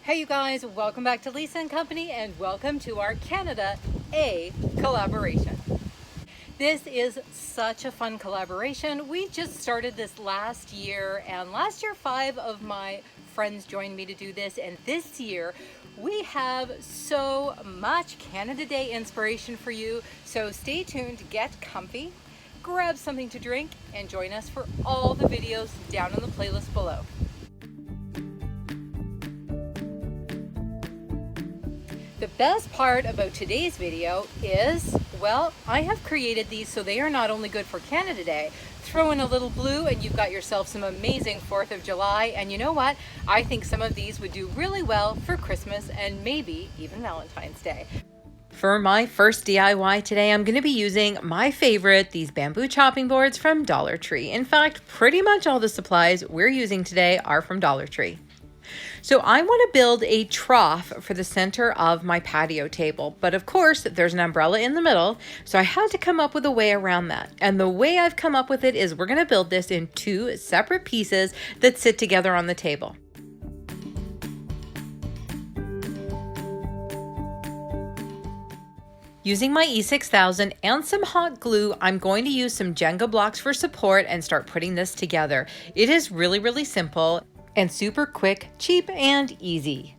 Hey you guys, welcome back to Lisa and Company and welcome to our Canada A collaboration. This is such a fun collaboration. We just started this last year, and last year 5 of my friends joined me to do this, and this year we have so much Canada Day inspiration for you. So stay tuned, get comfy, grab something to drink, and join us for all the videos down in the playlist below. The best part about today's video is, well, I have created these so they are not only good for Canada Day, throw in a little blue and you've got yourself some amazing 4th of July. And you know what? I think some of these would do really well for Christmas and maybe even Valentine's Day. For my first DIY today, I'm going to be using my favorite, these bamboo chopping boards from Dollar Tree. In fact, pretty much all the supplies we're using today are from Dollar Tree. So I want to build a trough for the center of my patio table, but of course there's an umbrella in the middle, so I had to come up with a way around that. And the way I've come up with it is we're going to build this in 2 separate pieces that sit together on the table. Using my E6000 and some hot glue, I'm going to use some Jenga blocks for support and start putting this together. It is really simple and super quick, cheap, and easy.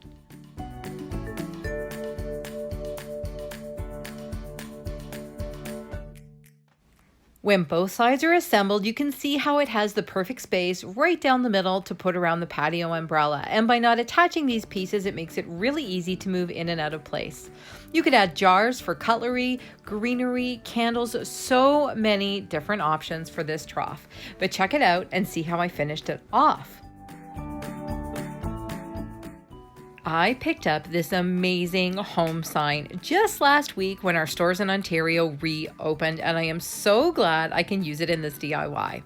When both sides are assembled, you can see how it has the perfect space right down the middle to put around the patio umbrella. And by not attaching these pieces, it makes it really easy to move in and out of place. You could add jars for cutlery, greenery, candles, so many different options for this trough. But check it out and see how I finished it off. I picked up this amazing home sign just last week when our stores in Ontario reopened, and I am so glad I can use it in this DIY.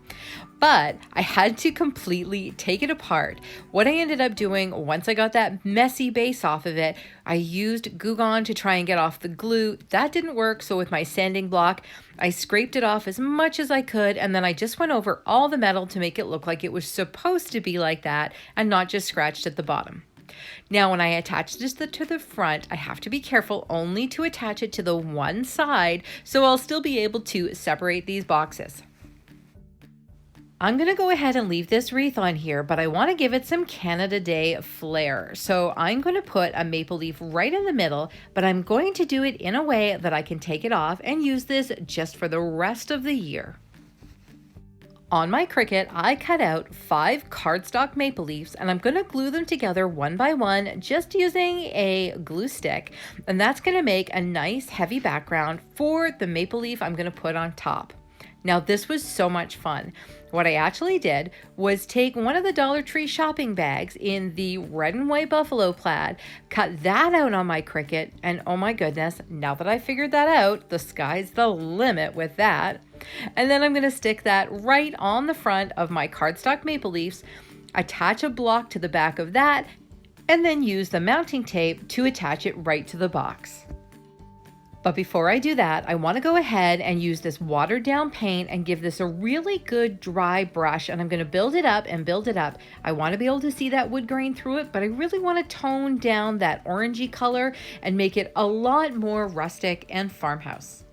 But I had to completely take it apart. What I ended up doing once I got that messy base off of it, I used Goo Gone to try and get off the glue. That didn't work, so with my sanding block, I scraped it off as much as I could, and then I just went over all the metal to make it look like it was supposed to be like that and not just scratched at the bottom. Now, when I attach this to the front, I have to be careful only to attach it to the one side, so I'll still be able to separate these boxes. I'm going to go ahead and leave this wreath on here, but I want to give it some Canada Day flair. So I'm going to put a maple leaf right in the middle, but I'm going to do it in a way that I can take it off and use this just for the rest of the year. On my Cricut, I cut out 5 cardstock maple leaves, and I'm going to glue them together one by one just using a glue stick, and that's going to make a nice heavy background for the maple leaf I'm going to put on top. Now, this was so much fun. What I actually did was take one of the Dollar Tree shopping bags in the red and white buffalo plaid, cut that out on my Cricut, and oh my goodness, now that I figured that out, the sky's the limit with that. And then I'm going to stick that right on the front of my cardstock maple leaves, attach a block to the back of that, and then use the mounting tape to attach it right to the box. But before I do that, I want to go ahead and use this watered down paint and give this a really good dry brush, and I'm going to build it up and build it up. I want to be able to see that wood grain through it, but I really want to tone down that orangey color and make it a lot more rustic and farmhouse.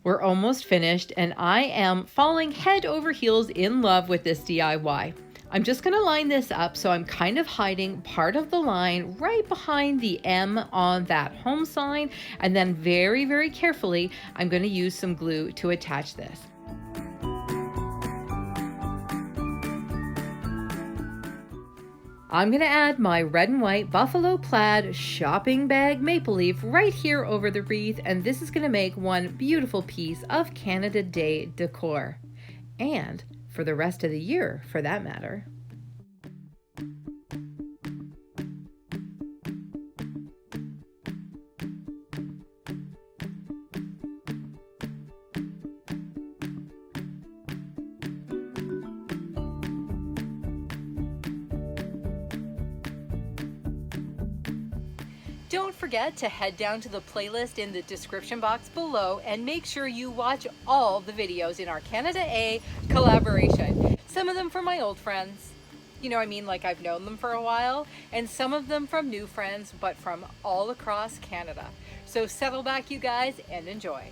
We're almost finished, and I am falling head over heels in love with this DIY. I'm just going to line this up so I'm kind of hiding part of the line right behind the M on that home sign, and then very carefully I'm going to use some glue to attach this. I'm going to add my red and white buffalo plaid shopping bag maple leaf right here over the wreath, and this is going to make one beautiful piece of Canada Day decor. And for the rest of the year, for that matter. Don't forget to head down to the playlist in the description box below and make sure you watch all the videos in our Canada A collaboration. Some of them from my old friends. You know what I mean, like I've known them for a while, and some of them from new friends, but from all across Canada. So settle back, you guys, and enjoy.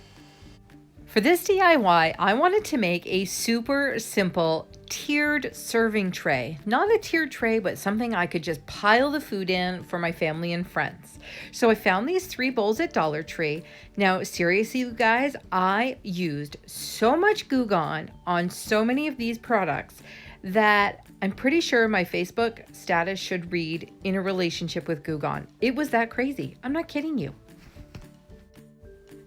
For this DIY, I wanted to make a super simple tiered serving tray. Not a tiered tray, but something I could just pile the food in for my family and friends. So I found these 3 bowls at Dollar Tree. Now, seriously, you guys, I used so much Goo Gone on so many of these products that I'm pretty sure my Facebook status should read "in a relationship with Goo Gone." It was that crazy. I'm not kidding you.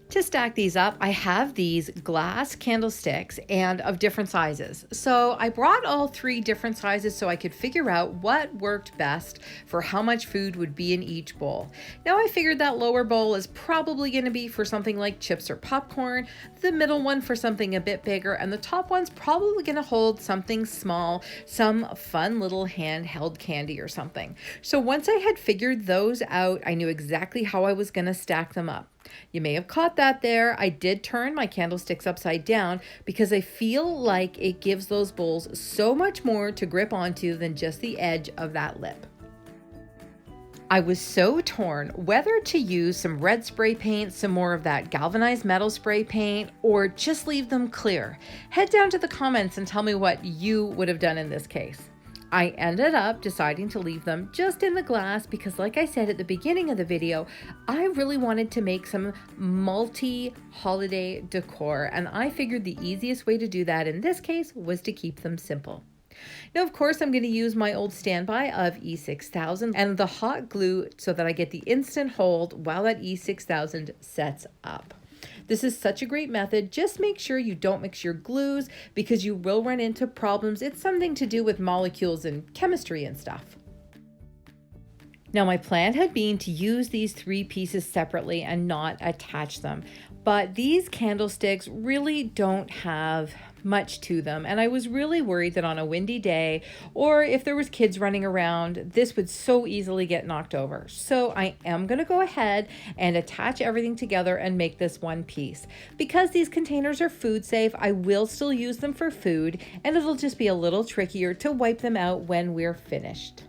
To stack these up, I have these glass candlesticks and of different sizes. So I brought all 3 different sizes so I could figure out what worked best for how much food would be in each bowl. Now I figured that lower bowl is probably going to be for something like chips or popcorn, the middle one for something a bit bigger, and the top one's probably going to hold something small, some fun little handheld candy or something. So once I had figured those out, I knew exactly how I was going to stack them up. You may have caught that there. I did turn my candlesticks upside down because I feel like it gives those bowls so much more to grip onto than just the edge of that lip. I was so torn whether to use some red spray paint, some more of that galvanized metal spray paint, or just leave them clear. Head down to the comments and tell me what you would have done in this case. I ended up deciding to leave them just in the glass because, like I said at the beginning of the video, I really wanted to make some multi-holiday decor, and I figured the easiest way to do that in this case was to keep them simple. Now, of course, I'm going to use my old standby of E6000 and the hot glue so that I get the instant hold while that E6000 sets up. This is such a great method. Just make sure you don't mix your glues because you will run into problems. It's something to do with molecules and chemistry and stuff. Now, my plan had been to use these 3 pieces separately and not attach them, but these candlesticks really don't have much to them, and I was really worried that on a windy day or if there was kids running around, this would so easily get knocked over. So I am going to go ahead and attach everything together and make this one piece. Because these containers are food safe, I will still use them for food, and it'll just be a little trickier to wipe them out when we're finished.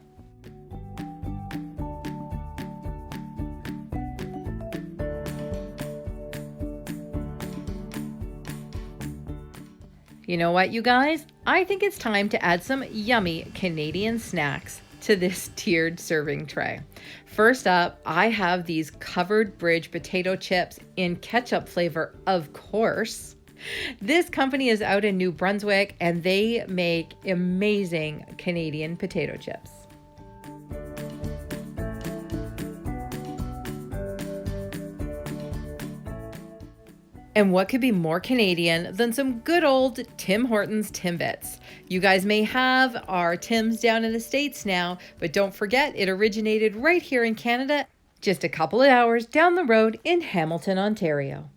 You know what, you guys? I think it's time to add some yummy Canadian snacks to this tiered serving tray. First up, I have these Covered Bridge potato chips in ketchup flavor, of course. This company is out in New Brunswick and they make amazing Canadian potato chips. And what could be more Canadian than some good old Tim Hortons Timbits? You guys may have our Tims down in the States now, but don't forget it originated right here in Canada, just a couple of hours down the road in Hamilton, Ontario.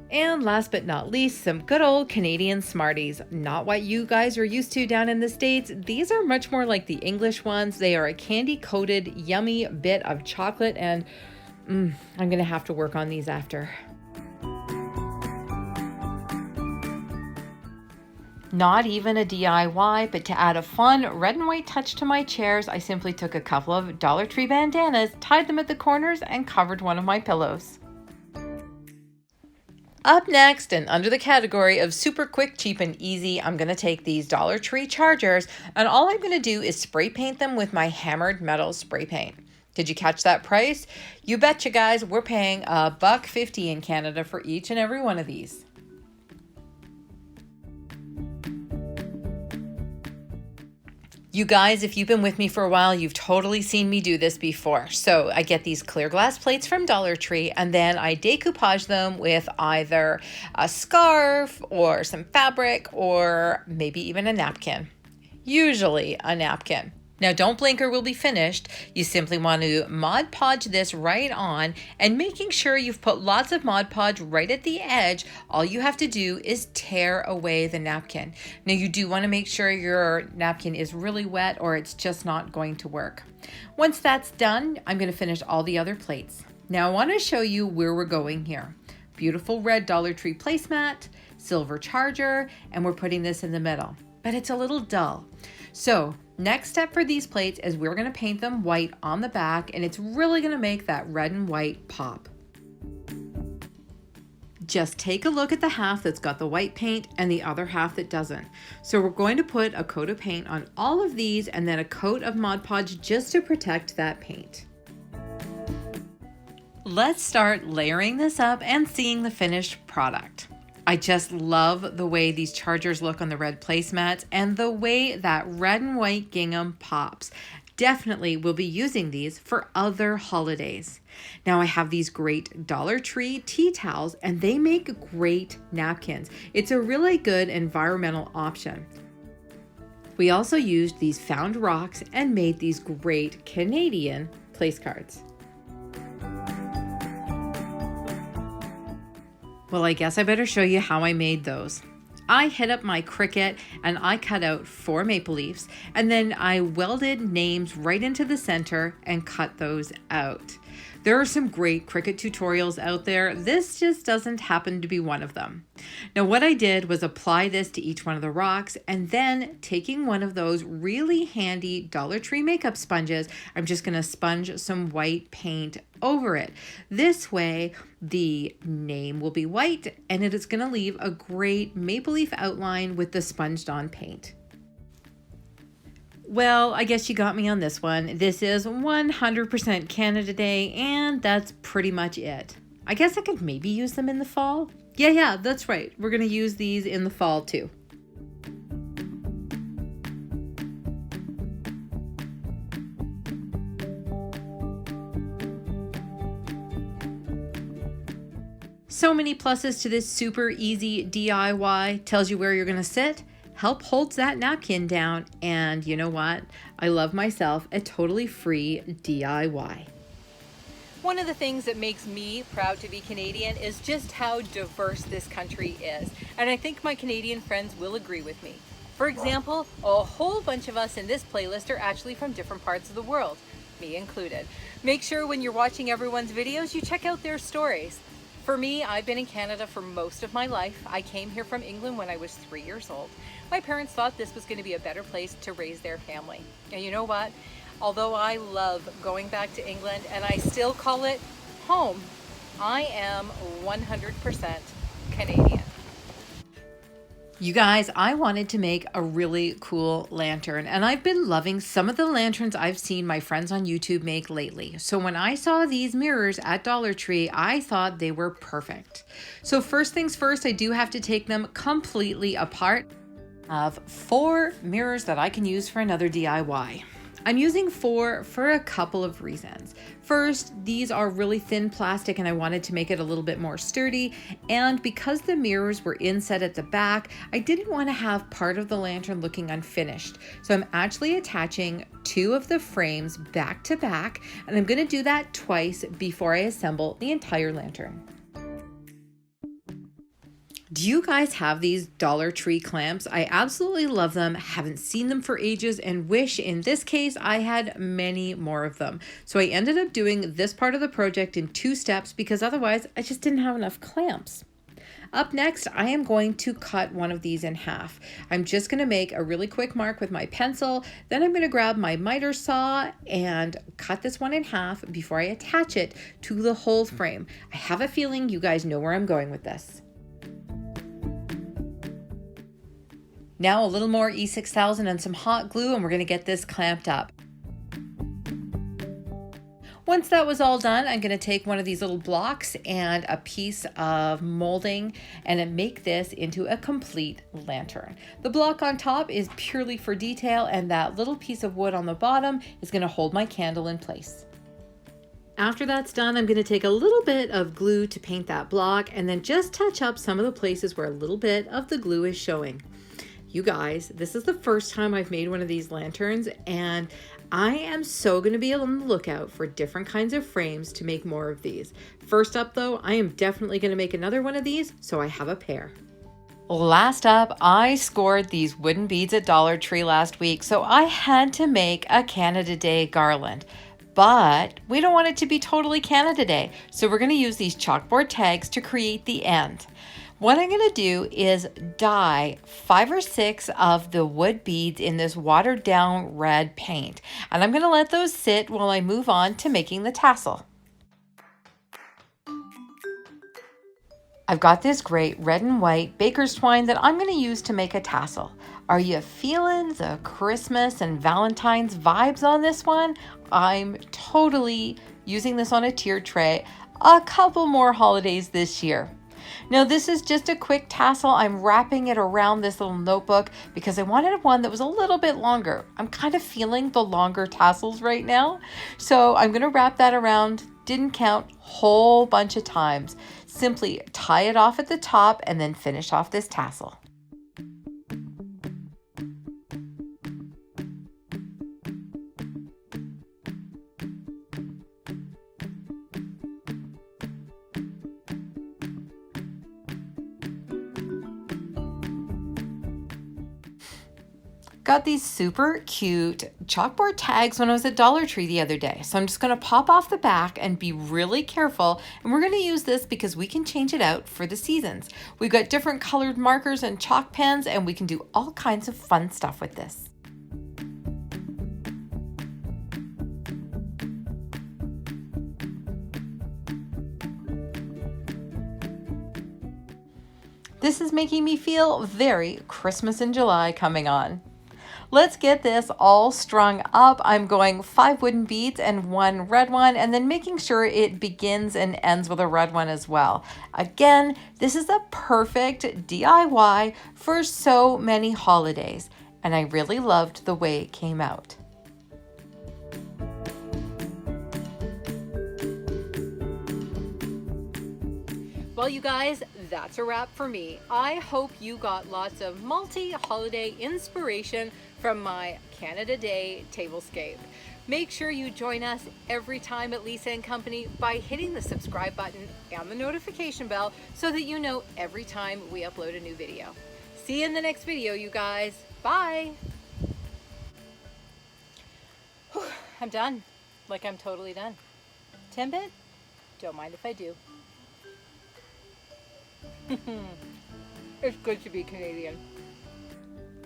And last but not least, some good old Canadian Smarties. Not what you guys are used to down in the States. These are much more like the English ones. They are a candy-coated, yummy bit of chocolate, and I'm going to have to work on these after. Not even a DIY, but to add a fun red and white touch to my chairs, I simply took a couple of Dollar Tree bandanas, tied them at the corners, and covered one of my pillows. Up next, and under the category of super quick, cheap, and easy, I'm going to take these Dollar Tree chargers, and all I'm going to do is spray paint them with my hammered metal spray paint. Did you catch that price? You betcha, guys, we're paying $1.50 in Canada for each and every one of these. You guys, if you've been with me for a while, you've totally seen me do this before. So I get these clear glass plates from Dollar Tree, and then I decoupage them with either a scarf or some fabric or maybe even a napkin. Usually a napkin. Now don't blink or we'll be finished. You simply want to Mod Podge this right on, and making sure you've put lots of Mod Podge right at the edge. All you have to do is tear away the napkin. Now you do want to make sure your napkin is really wet or it's just not going to work. Once that's done, I'm going to finish all the other plates. Now I want to show you where we're going here. Beautiful red Dollar Tree placemat, silver charger, and we're putting this in the middle, but it's a little dull. So next step for these plates is we're going to paint them white on the back, and it's really going to make that red and white pop. Just take a look at the half that's got the white paint and the other half that doesn't. So we're going to put a coat of paint on all of these and then a coat of Mod Podge just to protect that paint. Let's start layering this up and seeing the finished product. I just love the way these chargers look on the red placemats and the way that red and white gingham pops. Definitely will be using these for other holidays. Now I have these great Dollar Tree tea towels and they make great napkins. It's a really good environmental option. We also used these found rocks and made these great Canadian place cards. Well, I guess I better show you how I made those. I hit up my Cricut and I cut out 4 maple leaves, and then I welded names right into the center and cut those out. There are some great Cricut tutorials out there. This just doesn't happen to be one of them. Now what I did was apply this to each one of the rocks, and then taking one of those really handy Dollar Tree makeup sponges, I'm just going to sponge some white paint over it. This way the name will be white and it is going to leave a great maple leaf outline with the sponged on paint. Well, I guess you got me on this one. This is 100% Canada Day, and that's pretty much it. I guess I could maybe use them in the fall. Yeah, that's right. We're going to use these in the fall too. So many pluses to this super easy DIY. Tells you where you're going to sit, help holds that napkin down, and you know what? I love myself a totally free DIY. One of the things that makes me proud to be Canadian is just how diverse this country is, and I think my Canadian friends will agree with me. For example, a whole bunch of us in this playlist are actually from different parts of the world, me included. Make sure when you're watching everyone's videos, you check out their stories. For me, I've been in Canada for most of my life. I came here from England when I was 3 years old. My parents thought this was going to be a better place to raise their family. And you know what? Although I love going back to England and I still call it home, I am 100% Canadian. You guys, I wanted to make a really cool lantern, and I've been loving some of the lanterns I've seen my friends on YouTube make lately. So when I saw these mirrors at Dollar Tree, I thought they were perfect. So first things first, I do have to take them completely apart. I have 4 mirrors that I can use for another DIY. I'm using 4 for a couple of reasons. First, these are really thin plastic and I wanted to make it a little bit more sturdy. And because the mirrors were inset at the back, I didn't want to have part of the lantern looking unfinished. So I'm actually attaching 2 of the frames back to back, and I'm going to do that twice before I assemble the entire lantern. Do you guys have these Dollar Tree clamps? I absolutely love them, haven't seen them for ages, and wish in this case I had many more of them. So I ended up doing this part of the project in 2 steps because otherwise I just didn't have enough clamps. Up next, I am going to cut one of these in half. I'm just going to make a really quick mark with my pencil, then I'm going to grab my miter saw and cut this one in half before I attach it to the whole frame. I have a feeling you guys know where I'm going with this. Now a little more E6000 and some hot glue, and we're going to get this clamped up. Once that was all done, I'm going to take one of these little blocks and a piece of molding and make this into a complete lantern. The block on top is purely for detail, and that little piece of wood on the bottom is going to hold my candle in place. After that's done, I'm going to take a little bit of glue to paint that block and then just touch up some of the places where a little bit of the glue is showing. You guys, this is the first time I've made one of these lanterns, and I am so going to be on the lookout for different kinds of frames to make more of these. First up though, I am definitely going to make another one of these, so I have a pair. Last up, I scored these wooden beads at Dollar Tree last week, so I had to make a Canada Day garland. But we don't want it to be totally Canada Day, so we're going to use these chalkboard tags to create the end. What I'm going to do is dye 5 or 6 of the wood beads in this watered down red paint, and I'm going to let those sit while I move on to making the tassel. I've got this great red and white baker's twine that I'm going to use to make a tassel. Are you feeling the Christmas and Valentine's vibes on this one? I'm totally using this on a tier tray a couple more holidays this year. Now this is just a quick tassel. I'm wrapping it around this little notebook because I wanted one that was a little bit longer. I'm kind of feeling the longer tassels right now. So I'm going to wrap that around. Didn't count, whole bunch of times. Simply tie it off at the top and then finish off this tassel. Got these super cute chalkboard tags when I was at Dollar Tree the other day. So I'm just going to pop off the back and be really careful. And we're going to use this because we can change it out for the seasons. We've got different colored markers and chalk pens, and we can do all kinds of fun stuff with this. This is making me feel very Christmas in July coming on. Let's get this all strung up. I'm going 5 wooden beads and 1 red one, and then making sure it begins and ends with a red one as well. Again, this is a perfect DIY for so many holidays, and I really loved the way it came out. Well, you guys, that's a wrap for me. I hope you got lots of multi-holiday inspiration from my Canada Day tablescape. Make sure you join us every time at Lisa & Company by hitting the subscribe button and the notification bell so that you know every time we upload a new video. See you in the next video, you guys. Bye. Whew, I'm done. Like I'm totally done. 10-bit? Don't mind if I do. It's good to be Canadian.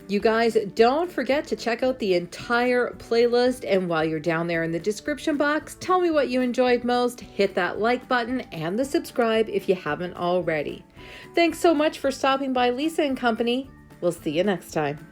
You guys, don't forget to check out the entire playlist, and while you're down there in the description box, tell me what you enjoyed most. Hit that like button and the subscribe if you haven't already. Thanks so much for stopping by Lisa & Company. We'll see you next time.